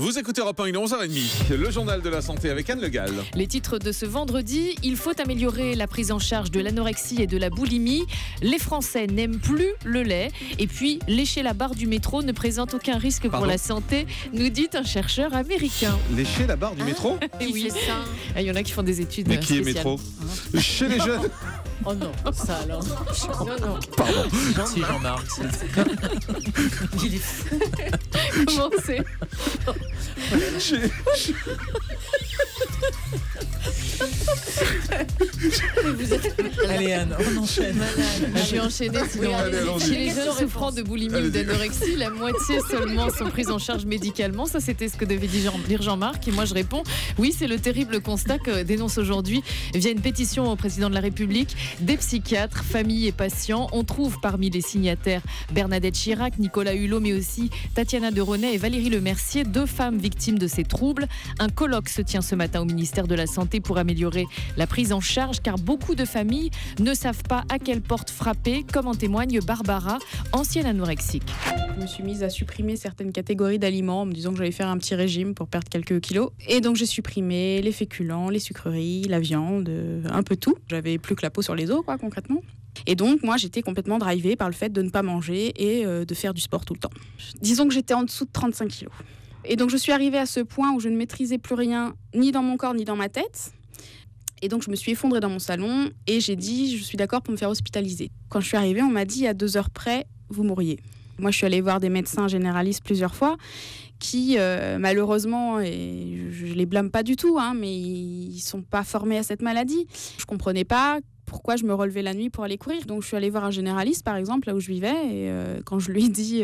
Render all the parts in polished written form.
Vous écoutez Europe 1, il est 11h30. Le journal de la santé avec Anne Le Gall. Les titres de ce vendredi, il faut améliorer la prise en charge de l'anorexie et de la boulimie. Les Français n'aiment plus le lait. Et puis, lécher la barre du métro ne présente aucun risque pour la santé, nous dit un chercheur américain. Lécher la barre du métro ? Et oui, il y en a qui font des études Mais qui spéciales. est métro ? Chez les jeunes. Oh non, ça alors. Non. Pardon. Si Jean-Marc. Il est fou. Comment c'est ? Allez Anne, on enchaîne. Je vais enchaîner sinon. Chez les jeunes souffrant de boulimie ou d'anorexie, la moitié seulement sont prises en charge médicalement. Ça, c'était ce que devait dire Jean-Marc. Et moi, je réponds, oui, c'est le terrible constat que dénonce aujourd'hui, via une pétition au président de la République, des psychiatres, familles et patients. On trouve parmi les signataires Bernadette Chirac, Nicolas Hulot, mais aussi Tatiana Deronay et Valérie Lemercier, 2 femmes victimes de ces troubles. Un colloque se tient ce matin au ministère de la Santé pour améliorer la prise en charge, car beaucoup de familles ne savent pas à quelle porte frapper, comme en témoigne Barbara, ancienne anorexique. Je me suis mise à supprimer certaines catégories d'aliments en me disant que j'allais faire un petit régime pour perdre quelques kilos. Et donc j'ai supprimé les féculents, les sucreries, la viande, un peu tout. J'avais plus que la peau sur les os, quoi, concrètement. Et donc moi j'étais complètement drivée par le fait de ne pas manger et de faire du sport tout le temps. Disons que j'étais en dessous de 35 kilos. Et donc je suis arrivée à ce point où je ne maîtrisais plus rien, ni dans mon corps, ni dans ma tête. Et donc je me suis effondrée dans mon salon et j'ai dit je suis d'accord pour me faire hospitaliser. Quand je suis arrivée, on m'a dit à 2 heures près, vous mourriez. Moi je suis allée voir des médecins généralistes plusieurs fois qui malheureusement, et je les blâme pas du tout, mais ils sont pas formés à cette maladie. Je comprenais pas pourquoi je me relevais la nuit pour aller courir. Donc je suis allée voir un généraliste par exemple là où je vivais et quand je lui ai dit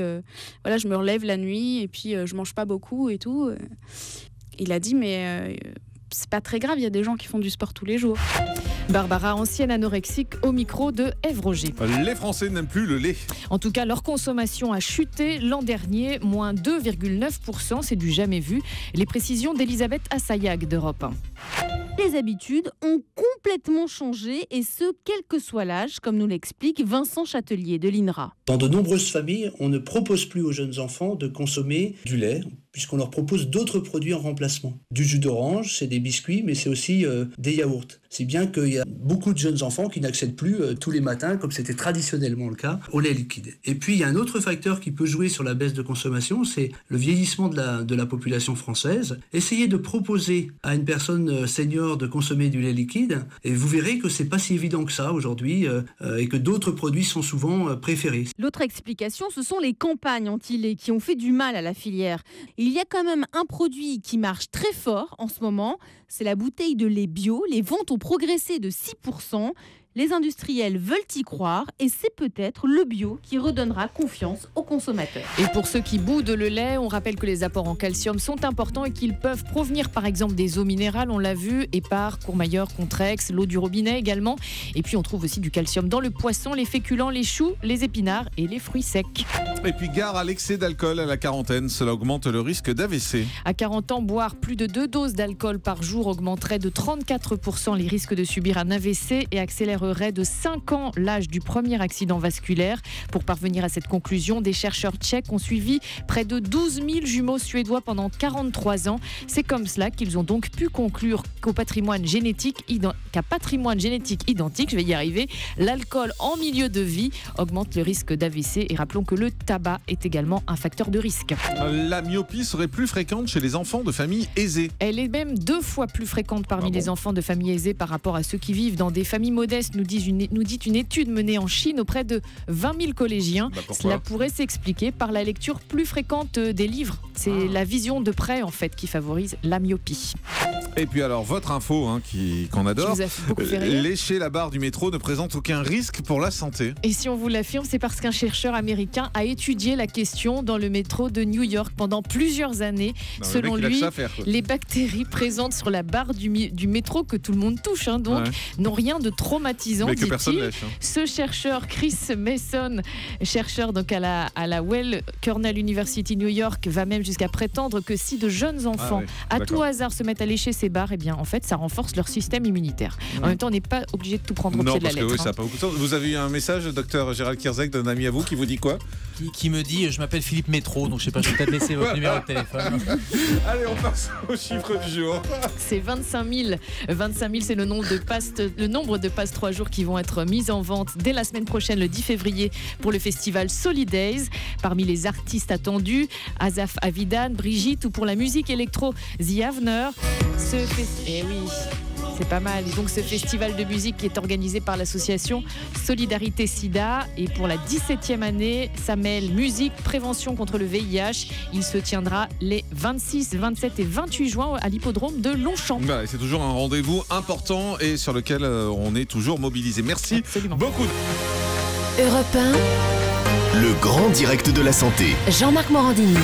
voilà, je me relève la nuit et puis je mange pas beaucoup et tout, il a dit mais c'est pas très grave, il y a des gens qui font du sport tous les jours. Barbara, ancienne anorexique, au micro de Ève Roger. Les Français n'aiment plus le lait. En tout cas, leur consommation a chuté l'an dernier, moins 2,9%, c'est du jamais vu. Les précisions d'Elisabeth Assayag d'Europe 1. Les habitudes ont complètement changé et ce, quel que soit l'âge, comme nous l'explique Vincent Châtelier de l'INRA. Dans de nombreuses familles, on ne propose plus aux jeunes enfants de consommer du lait, puisqu'on leur propose d'autres produits en remplacement. Du jus d'orange, c'est des biscuits, mais c'est aussi des yaourts. C'est bien qu'il y a beaucoup de jeunes enfants qui n'accèdent plus tous les matins, comme c'était traditionnellement le cas, au lait liquide. Et puis, il y a un autre facteur qui peut jouer sur la baisse de consommation, c'est le vieillissement de la population française. Essayez de proposer à une personne senior de consommer du lait liquide, et vous verrez que c'est pas si évident que ça aujourd'hui, et que d'autres produits sont souvent préférés. L'autre explication, ce sont les campagnes anti-lait qui ont fait du mal à la filière. Il y a quand même un produit qui marche très fort en ce moment, c'est la bouteille de lait bio. Les ventes ont progressé de 6%. Les industriels veulent y croire et c'est peut-être le bio qui redonnera confiance aux consommateurs. Et pour ceux qui boudent le lait, on rappelle que les apports en calcium sont importants et qu'ils peuvent provenir par exemple des eaux minérales, on l'a vu, Épar, Courmayeur, Contrex, l'eau du robinet également. Et puis on trouve aussi du calcium dans le poisson, les féculents, les choux, les épinards et les fruits secs. Et puis gare à l'excès d'alcool à la quarantaine, cela augmente le risque d'AVC. À 40 ans, boire plus de 2 doses d'alcool par jour augmenterait de 34% les risques de subir un AVC et accélérerait de 5 ans l'âge du premier accident vasculaire. Pour parvenir à cette conclusion, des chercheurs tchèques ont suivi près de 12 000 jumeaux suédois pendant 43 ans. C'est comme cela qu'ils ont donc pu conclure qu'à patrimoine génétique identique, je vais y arriver, l'alcool en milieu de vie augmente le risque d'AVC. Et rappelons que le tabac est également un facteur de risque. La myopie serait plus fréquente chez les enfants de familles aisées. Elle est même 2 fois plus fréquente parmi les enfants de familles aisées par rapport à ceux qui vivent dans des familles modestes, nous dit une étude menée en Chine auprès de 20 000 collégiens. Cela pourrait s'expliquer par la lecture plus fréquente des livres. C'est la vision de près en fait qui favorise la myopie. Et puis alors, votre info qu'on adore, lécher la barre du métro ne présente aucun risque pour la santé. Et si on vous l'affirme, c'est parce qu'un chercheur américain a étudié la question dans le métro de New York pendant plusieurs années. Selon lui, les bactéries présentes sur la barre du métro que tout le monde touche, n'ont rien de traumatisant artisans, mais que personne dit-il. lèche. Ce chercheur, Chris Mason, chercheur donc à la Weill Cornell University New York, va même jusqu'à prétendre que si de jeunes enfants, à tout hasard, se mettent à lécher ces barres, eh bien, en fait, ça renforce leur système immunitaire. En même temps, on n'est pas obligé de tout prendre au pied de la lettre. Non, parce que ça n'a pas beaucoup de sens. Vous avez eu un message, docteur Gérald Kierzek, d'un ami à vous qui vous dit quoi? Qui me dit, je m'appelle Philippe Métro, donc je sais pas, je vais peut-être laisser votre numéro de téléphone. Allez, on passe au chiffre du jour. C'est 25 000. 25 000, c'est le nombre de passes 3 jours qui vont être mises en vente dès la semaine prochaine, le 10 février, pour le festival Solidays. Parmi les artistes attendus, Asaf Avidan, Brigitte, ou pour la musique électro, The Avener. Eh oui, c'est pas mal. Et donc ce festival de musique qui est organisé par l'association Solidarité Sida, et pour la 17e année, ça mêle musique, prévention contre le VIH. Il se tiendra les 26, 27 et 28 juin à l'hippodrome de Longchamp. Bah, c'est toujours un rendez-vous important et sur lequel on est toujours mobilisé. Merci Absolument. beaucoup. Europe 1, le grand direct de la santé. Jean-Marc Morandini.